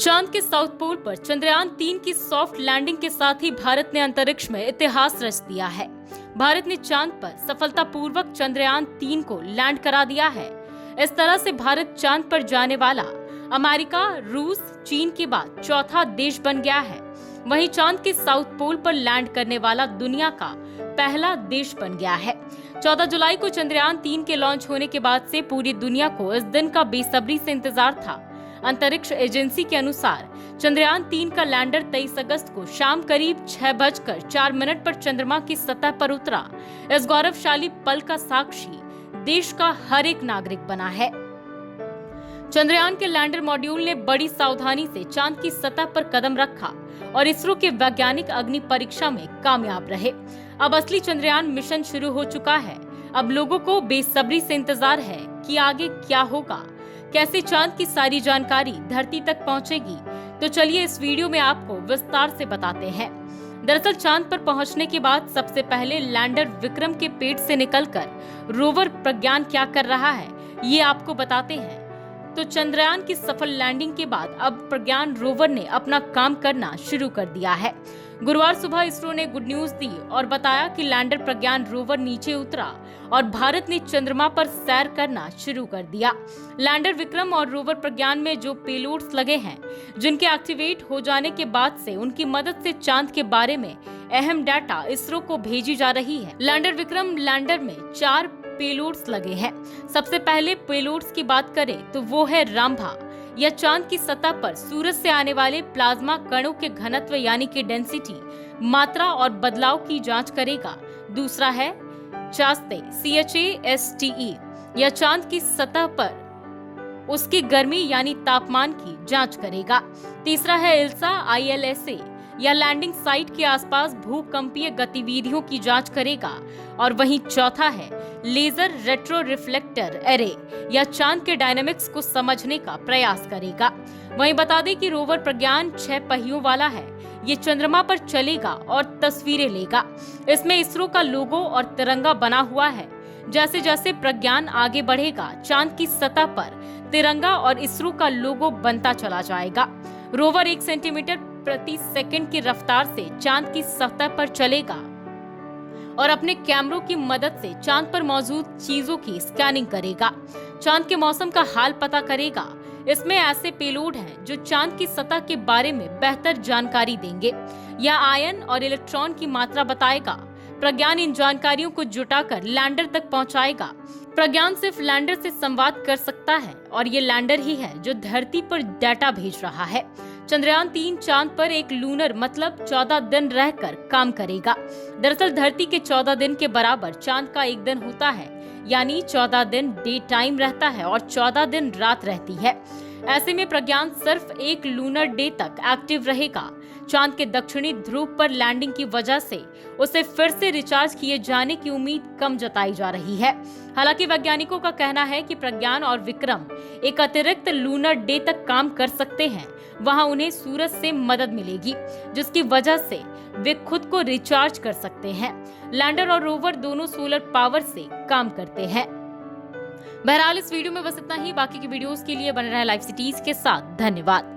चांद के south pole पर चंद्रयान-3 की सॉफ्ट लैंडिंग के साथ ही भारत ने अंतरिक्ष में इतिहास रच दिया है। भारत ने चांद पर सफलतापूर्वक चंद्रयान-3 को लैंड करा दिया है। इस तरह से भारत चांद पर जाने वाला अमेरिका, रूस, चीन के बाद चौथा देश बन गया है। वहीं चांद के साउथ पोल पर लैंड करने वाला दुनिया का पहला देश बन गया है। 14 जुलाई को चंद्रयान-3 के लॉन्च होने के बाद से पूरी दुनिया को इस दिन का बेसब्री से इंतजार था। अंतरिक्ष एजेंसी के अनुसार चंद्रयान-3 का लैंडर 23 अगस्त को शाम करीब 6:04 पर चंद्रमा की सतह पर उतरा। इस गौरवशाली पल का साक्षी देश का हर एक नागरिक बना है। चंद्रयान के लैंडर मॉड्यूल ने बड़ी सावधानी से चांद की सतह पर कदम रखा और इसरो के वैज्ञानिक अग्नि परीक्षा में कामयाब रहे। अब असली चंद्रयान मिशन शुरू हो चुका है। अब लोगों को बेसब्री से इंतजार है कि आगे क्या होगा, कैसे चांद की सारी जानकारी धरती तक पहुंचेगी। तो चलिए इस वीडियो में आपको विस्तार से बताते हैं। दरअसल चांद पर पहुंचने के बाद सबसे पहले लैंडर विक्रम के पेट से निकलकर रोवर प्रज्ञान क्या कर रहा है, ये आपको बताते हैं। तो चंद्रयान की सफल लैंडिंग के बाद अब प्रज्ञान रोवर ने अपना काम करना शुरू कर दिया है। गुरुवार सुबह इसरो ने गुड न्यूज दी और बताया कि लैंडर प्रज्ञान रोवर नीचे उतरा और भारत ने चंद्रमा पर सैर करना शुरू कर दिया। लैंडर विक्रम और रोवर प्रज्ञान में जो पेलोड्स लगे हैं, जिनके एक्टिवेट हो जाने के बाद से उनकी मदद से चांद के बारे में अहम डाटा इसरो को भेजी जा रही है। लैंडर विक्रम लैंडर में 4 पेलोड्स लगे हैं। सबसे पहले पेलोड्स की बात करें तो वो है रामभा। यह चांद की सतह पर सूरज से आने वाले प्लाज्मा कणों के घनत्व यानी कि डेंसिटी, मात्रा और बदलाव की जांच करेगा। दूसरा है चास्ते CHASTE। यह चांद की सतह पर उसकी गर्मी यानी तापमान की जांच करेगा। तीसरा है इल्सा ILSA। यह लैंडिंग साइट के आसपास भूकंपीय गतिविधियों की जांच करेगा। और वहीं चौथा है लेजर रेट्रो रिफ्लेक्टर एरे। यह चांद के डायनामिक्स को समझने का प्रयास करेगा। वहीं बता दें कि रोवर प्रज्ञान 6 पहियों वाला है। ये चंद्रमा पर चलेगा और तस्वीरें लेगा। इसमें इसरो का लोगो और तिरंगा बना हुआ है। जैसे जैसे प्रज्ञान आगे बढ़ेगा, चांद की सतह पर तिरंगा और इसरो का लोगो बनता चला जाएगा। रोवर 1 सेंटीमीटर प्रति सेकंड की रफ्तार से चांद की सतह पर चलेगा और अपने कैमरों की मदद से चांद पर मौजूद चीजों की स्कैनिंग करेगा। चांद के मौसम का हाल पता करेगा। इसमें ऐसे पेलोड हैं जो चांद की सतह के बारे में बेहतर जानकारी देंगे। यह आयन और इलेक्ट्रॉन की मात्रा बताएगा। प्रज्ञान इन जानकारियों को जुटाकर लैंडर तक पहुंचाएगा। प्रज्ञान सिर्फ लैंडर से संवाद कर सकता है और ये लैंडर ही है जो धरती पर डाटा भेज रहा है। चंद्रयान-3 चांद पर एक लूनर मतलब 14 दिन रहकर काम करेगा। दरअसल धरती के 14 दिन के बराबर चांद का एक दिन होता है, यानी 14 दिन डे टाइम रहता है और 14 दिन रात रहती है। ऐसे में प्रज्ञान सिर्फ एक लूनर डे तक एक्टिव रहेगा। चांद के दक्षिणी ध्रुव पर लैंडिंग की वजह से उसे फिर से रिचार्ज किए जाने की उम्मीद कम जताई जा रही है। हालांकि वैज्ञानिकों का कहना है कि प्रज्ञान और विक्रम एक अतिरिक्त लूनर डे तक काम कर सकते हैं। वहां उन्हें सूरज से मदद मिलेगी, जिसकी वजह से वे खुद को रिचार्ज कर सकते हैं। लैंडर और रोवर दोनों सोलर पावर से काम करते हैं। बहरहाल इस वीडियो में बस इतना ही। बाकी की वीडियोस के लिए बने रहे लाइव सिटीज के साथ। धन्यवाद।